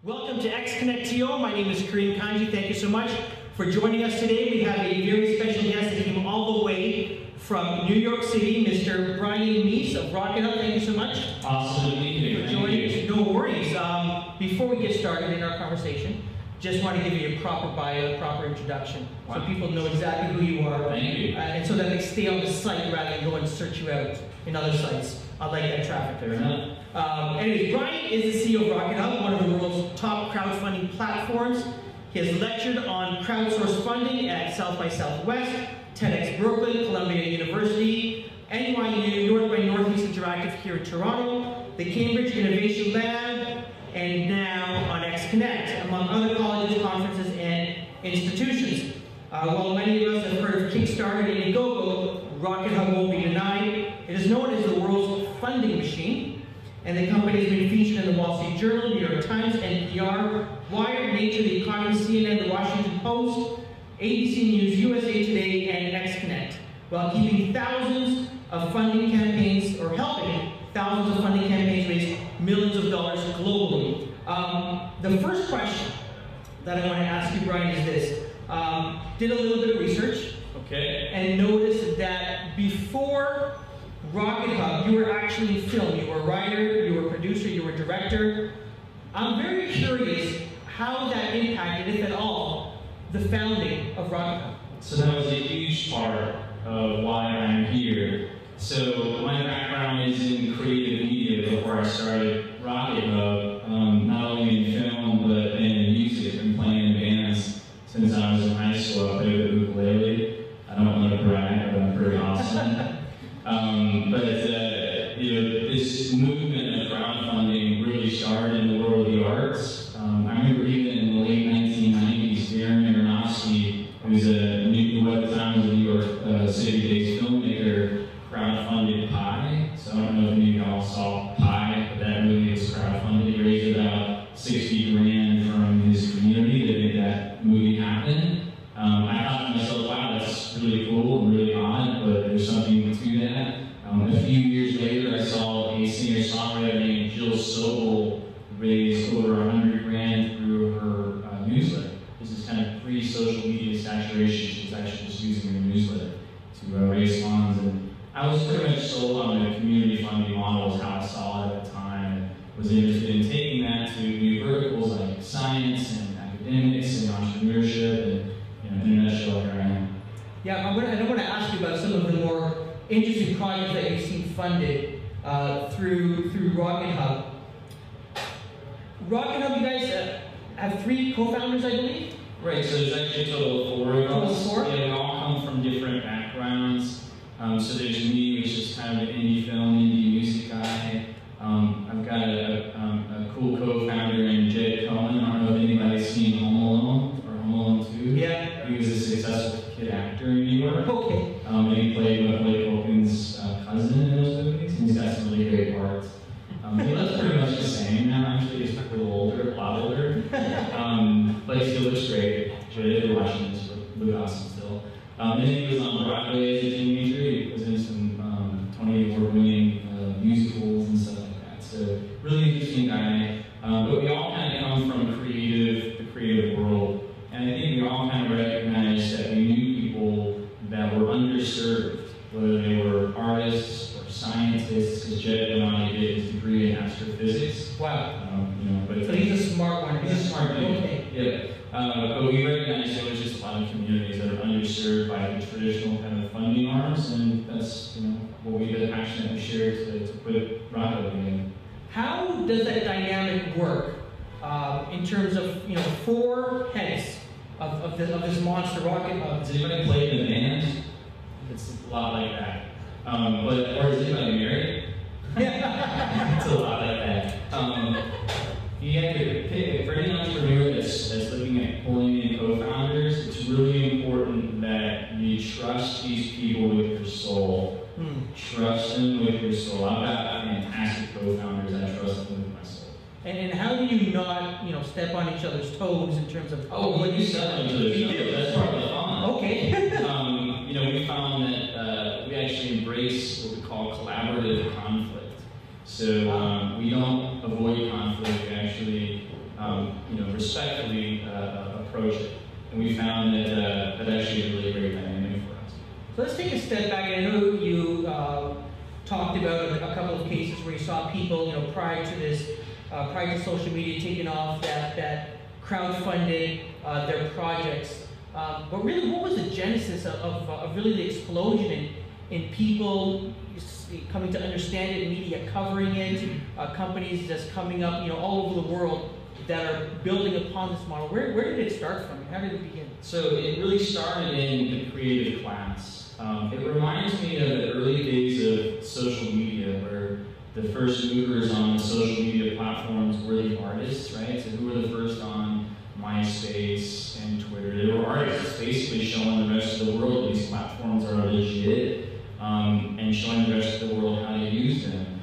Welcome to XConnectTO. My name is Kareem Kanji. Thank you so much for joining us today. We have a very special guest that came all the way from New York City, Mr. Brian Meece of RocketHub. Thank you so much. Awesome to be here. For joining us. No worries. Before we get started in our conversation, just want to give you a proper bio, a proper introduction, so people know exactly who you are. Thank you. And so that they stay on the site rather than go and search you out in other sites. I like that traffic there. Anyways, Brian is the CEO of RocketHub, one of the world's top crowdfunding platforms. He has lectured on crowdsourced funding at South by Southwest, TEDx Brooklyn, Columbia University, NYU, North by Northeast Interactive here in Toronto, the Cambridge Innovation Lab, and now on XConnect, among other colleges, conferences, and institutions. While many of us have heard of Kickstarter and Indiegogo, RocketHub won't be denied. It is known as the world's funding machine, and the company has been featured in the Wall Street Journal, New York Times, NPR, Wired, Nature, The Economist, CNN, The Washington Post, ABC News, USA Today, and XConnect, while keeping thousands of funding campaigns, or helping thousands of funding campaigns raise millions of dollars globally. The first question that I want to ask you, Brian, is this. Did a little bit of research, and noticed that before RocketHub, you were actually in film. You were a writer, you were a producer, you were a director. I'm very curious how that impacted, if at all, the founding of RocketHub. So that was a huge part of why I'm here. So my background is in creative media before I started RocketHub, not only in film, but in music. I've been playing in bands since I was in high school. I played the ukulele. I don't want to brag, but I'm pretty awesome. This movement of crowdfunding really started in the world of the arts. I remember even in the late 1990s, Darren Aronofsky, who's at the time was a New York City-based filmmaker, crowdfunded Pi. So I don't know if any of y'all saw Pi, but that movie was crowdfunded. He raised about 60 grand from his community to make that movie happen. I thought to myself, wow, that's really cool and really odd, but there's something to that. A few years later, I saw a singer-songwriter named Jill Sobel raise over 100 grand through her newsletter. This is kind of pre-social media saturation. She's actually just using her newsletter to raise funds. And I was pretty much sold on the community funding model, is how I saw it at the time, and was interested in taking that to new verticals like science and academics and entrepreneurship. And in a nutshell, here I am. Yeah, I want to ask you about some of the more interesting projects that you've seen funded through RocketHub. RocketHub, you guys have 3 co-founders, I believe? Right, so there's actually a total of 4 of us. Total 4? Yeah, we all come from different backgrounds. So there's me, which is kind of an indie film, indie music guy. I've got a cool co-founder named Jed Cohen. I don't know if anybody's seen Home Alone or Home Alone 2. Yeah. He was a successful kid actor in New York. Okay. And he played Macaulay Culkin's cousin in those movies, and he's got some really great parts. He looks pretty much the same now, actually. He's a little older, a lot older. But he still looks great. If you're watching this, look awesome still. And then he was on Broadway as a teenager. He was in some Tony Award-winning musicals and stuff like that. So, really interesting guy. But we all kind of come from the creative world. And I think we all kind of recognize that we knew people that were underserved, whether they were artists or scientists, because Jed went on to get his degree in astrophysics. Wow. But so he's a smart one. He's a smart dude. Okay. Yeah. But we recognize there was just a lot of communities that are underserved by the traditional kind of funding arms, and that's what we the passion that we share to put RocketHub in. How does that dynamic work in terms of 4 heads of this monster RocketHub? Has anybody played in a band? It's a lot like that. Or is anybody married? Yeah. It's a lot like that. You have to pick, for any entrepreneur that's looking at pulling in co-founders, it's really important that you trust these people with your soul. Trust them with your soul. I've got fantastic co-founders. I trust them with my soul. And how do you not, step on each other's toes in terms of... what you step on each other's toes. That's part of the fun. Okay. We found that we actually embrace what we call collaborative conflict. So we don't avoid conflict. We actually respectfully approach it. And we found that that actually is a really great dynamic for us. So let's take a step back. I know you talked about a couple of cases where you saw people, prior to social media taking off, that crowdfunded their projects. But really, what was the genesis of really the explosion in people coming to understand it, media covering it, companies just coming up, all over the world that are building upon this model? Where did it start from? How did it begin? So it really started in the creative class. It reminds me of the early days of social media, where the first movers on the social media platforms were the artists, right? So who were the first on MySpace and Twitter? They were artists, basically showing the rest of the world that these platforms are legit, and showing the rest of the world how to use them.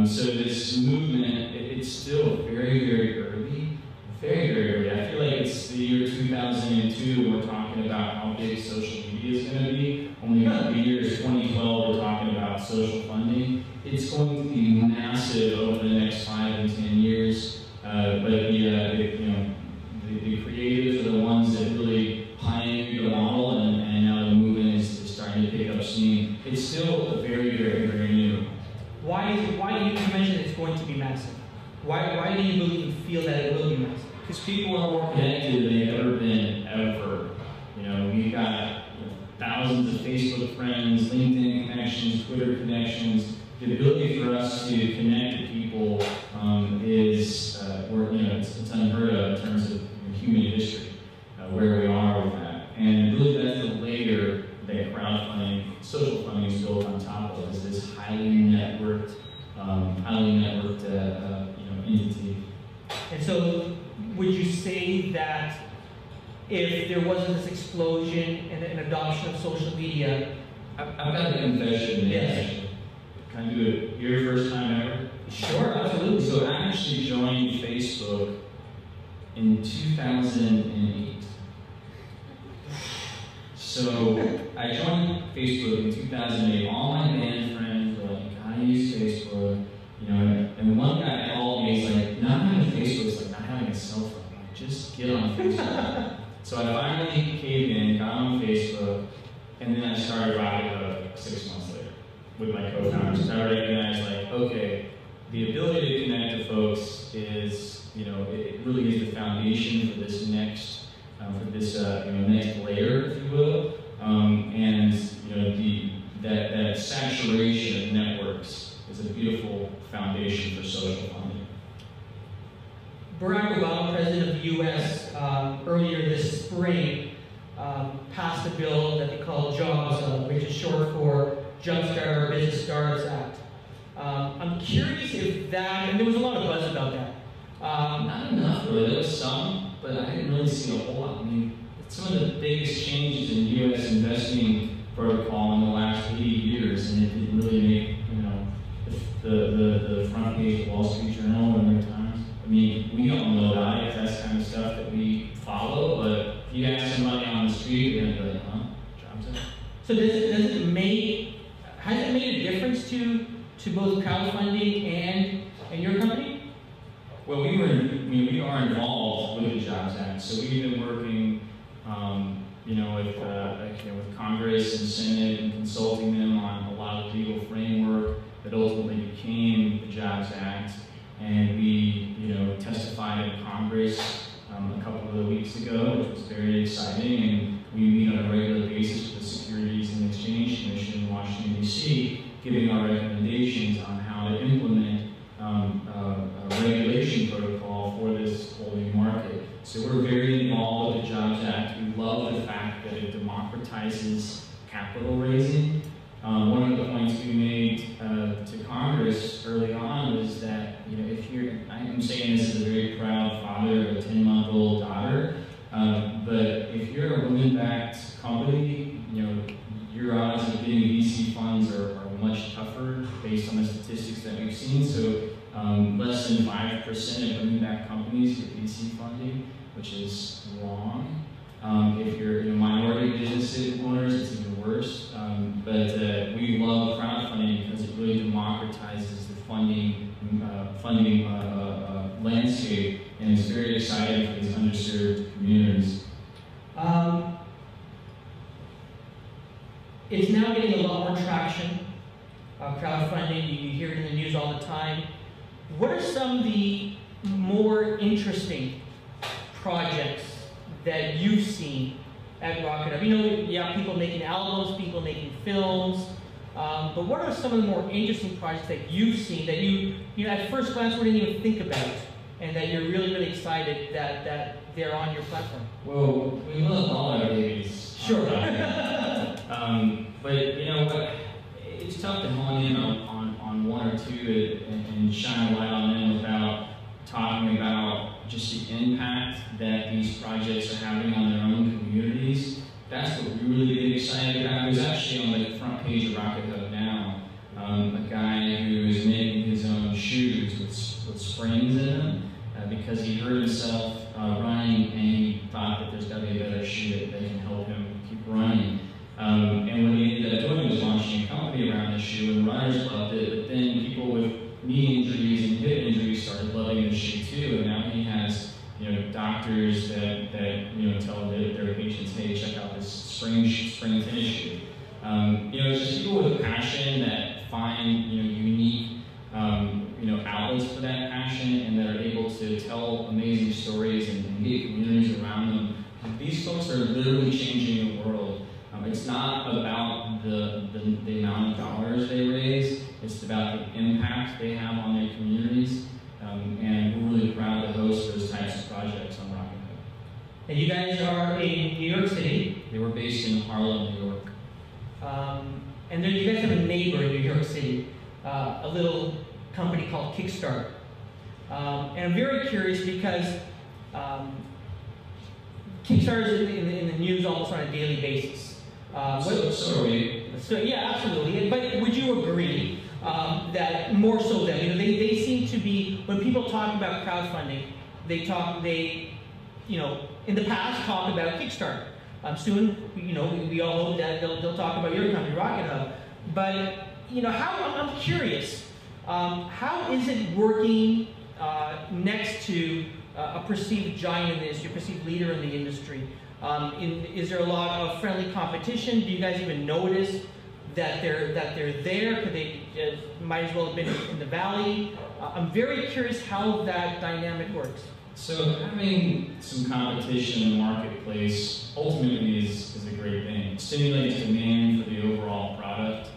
So this movement, it's still very, very early. Very, very early. I feel like it's the year 2002 and we're talking about how big social media is going to be. Only about the year 2012 we're talking about social funding. It's going to be massive over the next 5 and 10 years. But the creatives are the ones that really pioneered the model, and now the movement is starting to pick up steam. It's still very, very, very new. Why do you mention it's going to be massive? Why do you believe and feel that it will be massive? Because people are more connected than they've ever been, ever. We've got thousands of Facebook friends, LinkedIn connections, Twitter connections. The ability for us to connect to people is, it's unheard of in terms of human history, where we are with that. And really that's the layer that crowdfunding, social funding is built on top of, is this highly networked entity. And so, would you say that if there wasn't this explosion and adoption of social media? I've got a confession. Yes. Can I do it your first time ever? Sure, absolutely. So I actually joined Facebook in 2008. So I joined Facebook in 2008. All my band friends were like, I use Facebook, and one guy called me, he's like, not having Facebook is like not having a cell phone. Like, just get on Facebook. So I finally caved in, got on Facebook, and then I started RocketHub 6 months later with my co-founders. I recognized, like, okay, the ability to connect to folks is, it really is the foundation for this next next layer, if you will, and that saturation of networks is a beautiful foundation for social funding. Barack Obama, President of the U.S., earlier this spring, passed a bill that they call JOBS, which is short for Jumpstart Our Business Startups Act. I'm curious if that, and there was a lot of buzz about that. Not enough, really. There was some, but I didn't really see a whole lot. I mean, some of the biggest changes in U.S. investing protocol in the last 80 years, and it didn't really make, the front page of Wall Street Journal or New York Times. I mean, we don't know about it. That's kind of stuff that we follow, but if you ask somebody on the street, they're going to be like, huh? Jobs Act? So has it made a difference to both crowdfunding and your company? Well, we are involved with the Jobs Act, so we've been working, with Congress and Senate and consulting them on a lot of legal framework that ultimately became the Jobs Act. And we, testified in Congress a couple of weeks ago, which was very exciting. And we meet on a regular basis with the Securities and Exchange Commission in Washington, D.C., giving our recommendations on how to implement a regulation protocol for this whole new market. So we're very involved with the Jobs Act. We love the fact that it democratizes capital raising. One of the points we made to Congress early on was that, if you're, I'm saying this as a very proud father of a 10-month-old daughter, but if you're a women-backed company, your odds of getting VC funds are much tougher based on the statistics that we've seen. So less than 5% of women-backed companies get VC funding, which is wrong. If you're minority business owners, it's even worse. But we love crowdfunding because it really democratizes the funding landscape, and it's very it's now getting a lot more traction. Crowdfunding, you hear it in the news all the time. What are some of the more interesting projects that you've seen at RocketHub? You know, yeah, people making albums, people making films, but what are some of the more interesting projects that you've seen that you know, at first glance wouldn't even think about, and that you're really, really excited that they're on your platform? Well, we love all our babies. Sure. But you know what? It's tough to hone in on one or two and shine a light on them without talking about just the impact that these projects are having on their own communities. That's what we really get excited about. There's actually on the front page of RocketHub now a guy who is making his own shoes with springs in them because he hurt himself running, and he thought that there's got to be a better shoe that can help him keep running. And what he ended up doing was launching a company around the shoe, and runners loved it, but then people with knee injuries and hip injuries started loving the shoe too, and now he has, you know, doctors that you know, tell their patients, hey, check out this spring tennis shoe. You know, it's just people with passion that find, you know, unique you know, outlets for that passion, and that are able to tell amazing stories and get communities around them. These folks are literally changing the world. It's not about the amount of dollars they raise, it's about the impact they have on their communities, and we're really proud to host those types of projects on RocketHub. And you guys are in New York City. They were based in Harlem, New York. And then you guys have a neighbor in New York City, a little company called Kickstarter. And I'm very curious because Kickstarter is in the news almost on a daily basis. So are we. So yeah, absolutely. But would you agree that more so than, you know, they seem to be, when people talk about crowdfunding, they you know, in the past talk about Kickstarter. Soon, you know, we all hope that they'll talk about your company, RocketHub. But you know, I'm curious, how is it working next to a perceived giant in the industry, a perceived leader in the industry? Is there a lot of friendly competition? Do you guys even notice that they're there? Could they might as well have been in the valley? I'm very curious how that dynamic works. So having some competition in the marketplace ultimately is a great thing. It stimulates demand for the overall product.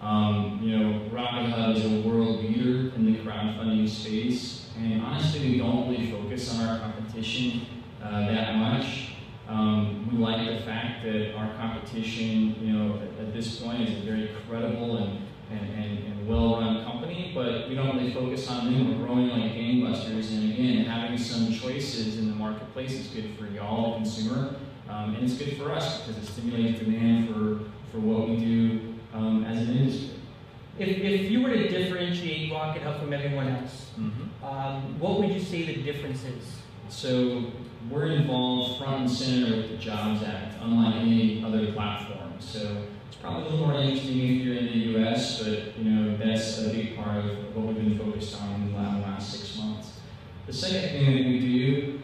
You know, RocketHub is a world leader in the crowdfunding space, and honestly, we don't really focus on our competition that much. We like the fact that our competition, you know, at this point is a very credible and well-run company, but we don't really focus on them. We're growing like gangbusters, and again, having some choices in the marketplace is good for y'all, the consumer, and it's good for us because it stimulates demand for what we do as an industry. If you were to differentiate RocketHub from everyone else, what would you say the difference is? So we're involved front and center with the Jobs Act, unlike any other platform. So it's probably a little more interesting if you're in the U.S., but you know, that's a big part of what we've been focused on in the last 6 months. The second thing that we do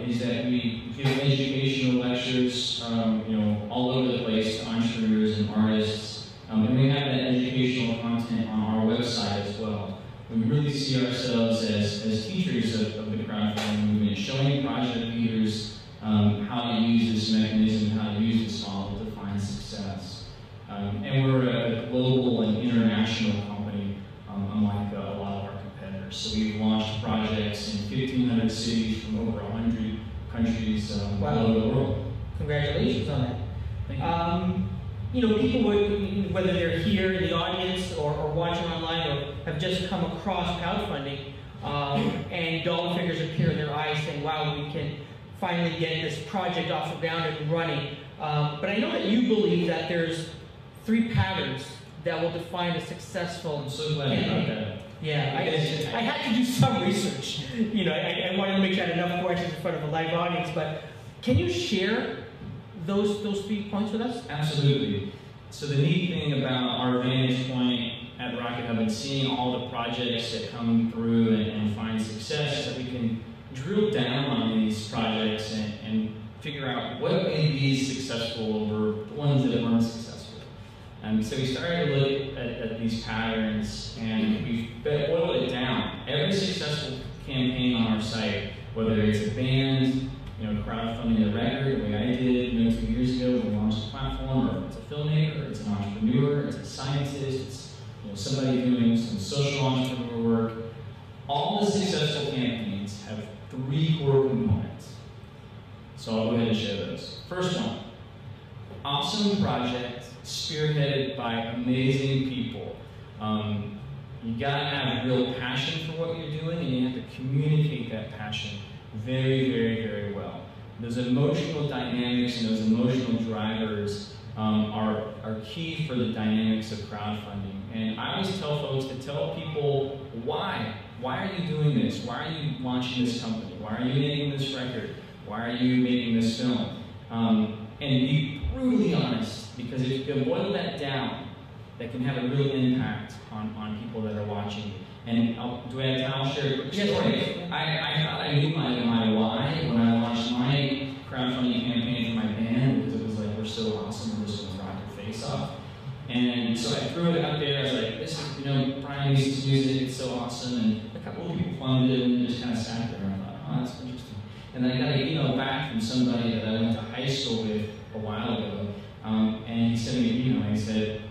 is that we give educational lectures, you know, all over the place to entrepreneurs and artists, and we have that educational content on our website as well. We really see ourselves as teachers of the crowdfunding movement, showing project leaders how to use this mechanism, how to use this model to find success. And we're a global and international company, unlike a lot of our competitors. So we've launched projects in 1,500 cities from over 100 countries all over the world. Congratulations on that. Thank you. You know, people would, whether they're here in the audience or watching online or have just come across crowdfunding, and dollar figures appear in their eyes saying, wow, we can finally get this project off the ground and running. But I know that you believe that there's 3 patterns that will define a successful I'm so glad you brought that up. Yeah, I had to do some research. You know, I wanted to make sure I had enough questions in front of a live audience, but can you share those 3 points with us? Absolutely. So the neat thing about our vantage point at RocketHub and seeing all the projects that come through and find success is that we can drill down on these projects and figure out what made these successful over the ones that weren't successful. So we started to look at these patterns, and we've boiled it down. Every successful campaign on our site, whether it's a band, crowdfunding a record, the way I did, 2 years ago when we launched the platform, or it's a filmmaker, it's an entrepreneur, it's a scientist, it's somebody doing some social entrepreneur work. All the successful campaigns have 3 core components. So I'll go ahead and share those. First one, awesome project spearheaded by amazing people. You gotta have real passion for what you're doing, and you have to communicate that passion very, very, very well. Those emotional dynamics and those emotional drivers are key for the dynamics of crowdfunding. And I always tell folks to tell people why. Why are you doing this? Why are you launching this company? Why are you making this record? Why are you making this film? And be brutally honest, because if you can boil that down, that can have a real impact on people that are watching. And do I have time? I'll share a quick story. I thought I knew my why when I launched my crowdfunding campaign for my band, because it was like, we're so awesome, we're just going to rock your face off. And so I threw it out there. I was like, this is, Brian Meece's music, it's so awesome. And a couple of people funded it and just kind of sat there. And I thought, oh, that's interesting. And then I got an email back from somebody that I went to high school with a while ago. And he sent me an email and he said,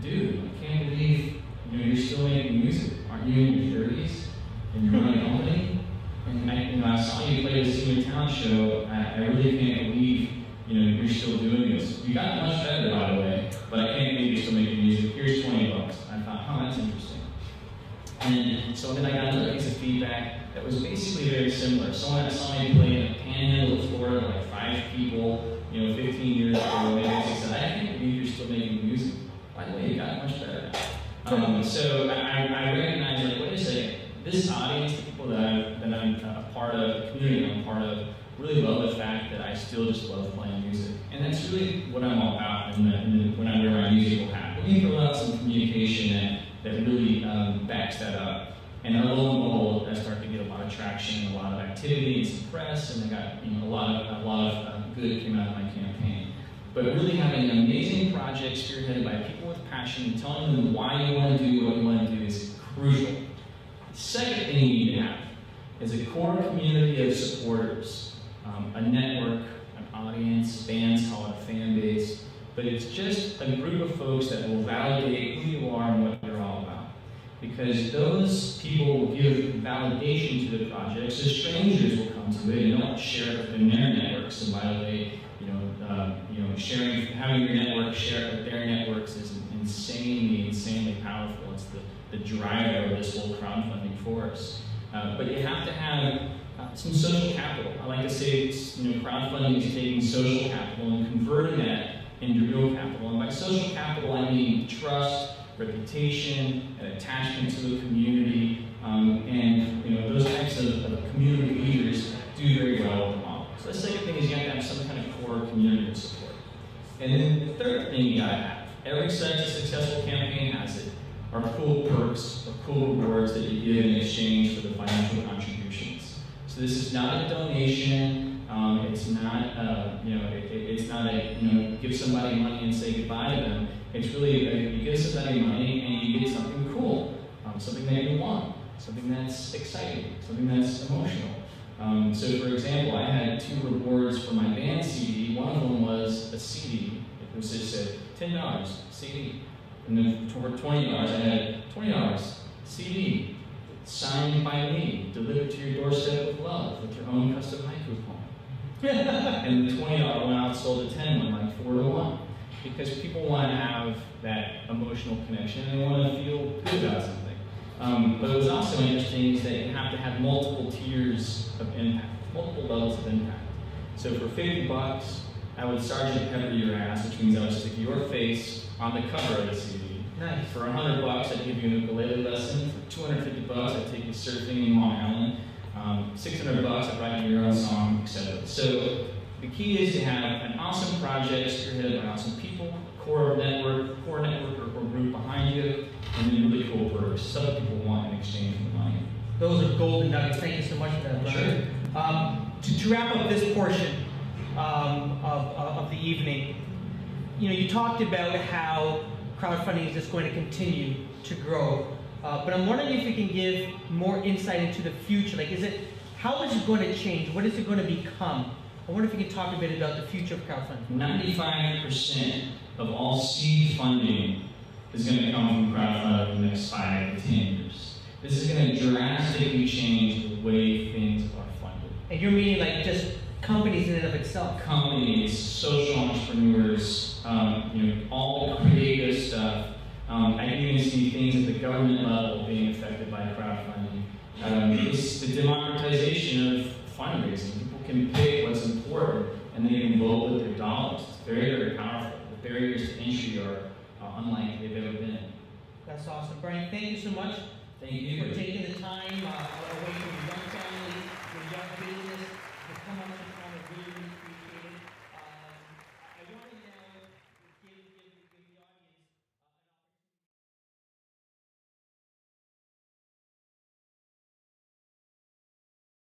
dude, I can't believe you're still making music. Aren't you in your 30s? And you're running a company? And I saw you play the senior talent show. I really can't believe you're still doing this. You got much better, by the way, but I can't believe you're still making music. Here's $20. I thought, oh, that's interesting. And so then I got another piece of feedback that was basically very similar. Someone saw me play in a panhandle of Florida, like 5 people, 15 years ago, and they said, I can't believe you're still making music. By the way, you got much better. So I recognize, like, wait a second, this audience, the people that I'm a part of, the community I'm a part of, really love the fact that I still just love playing music. And that's really what I'm all about when I wear my musical hat. We need to allow some communication that really backs that up. And lo and behold, I start to get a lot of traction, a lot of activity, and some press, and I got a lot of good came out of my campaign. But really having an amazing project spearheaded by people with passion and telling them why you want to do what you want to do is crucial. The second thing you need to have is a core community of supporters, a network, an audience, bands call it a fan base, but it's just a group of folks that will validate who you are and what you're all about. Because those people will give validation to the project, so strangers will come to it and they'll share it within their networks. And by the way, having your network share it with their networks is insanely powerful. It's the driver of this whole crowdfunding force. But you have to have some social capital. I like to say crowdfunding is taking social capital and converting that into real capital. And by social capital, I mean trust, reputation, and attachment to a community, and those types of community leaders do very well with the model. So the second thing is you have to have some kind of core community support. And then the third thing you gotta have, every such successful campaign has it, are cool perks or cool rewards that you give in exchange for the financial contributions. So this is not a donation. It's not it's not a give somebody money and say goodbye to them. It's really you give somebody money and you get something cool, something that you want, something that's exciting, something that's emotional. So for example, I had 2 rewards for my band CD. One of them was a CD. It was just said $10 CD. And then for $20, I had $20 CD, signed by me, delivered to your doorstep with love, with your own custom haiku poem. And the $20 went out, sold a 10 one, like 4 to 1. Because people want to have that emotional connection and they want to feel good about something. But what's also interesting is that you have to have multiple tiers of impact, multiple levels of impact. So for $50, I would Sergeant Pepper your ass, which means I would stick your face on the cover of the CD. Nice. For $100, I'd give you an ukulele lesson. For $250, I'd take you surfing in Long Island. $600, I'd write you your own song, etc. So the key is to have an awesome project spearheaded by awesome people, core network or group behind you, and then really cool perks, stuff people want in exchange for the money. Those are golden nuggets. Thank you so much for that, Brian. Sure. To wrap up this portion of the evening, you talked about how crowdfunding is just going to continue to grow. But I'm wondering if you can give more insight into the future. Like, how is it going to change? What is it going to become? I wonder if you can talk a bit about the future of crowdfunding. 95% of all seed funding is going to come from crowdfunding over the next 5 to 10 years. This is going to drastically change the way things are funded. And you're meaning like just companies in and of itself? Companies, social entrepreneurs, all creative stuff. I can even see things at the government level being affected by crowdfunding. It's the democratization of fundraising. People can pick what's important and they can vote with their dollars. It's very, very powerful. The barriers to entry are unlike they've ever been. That's awesome. Brian, thank you so much. Thank you for taking the time.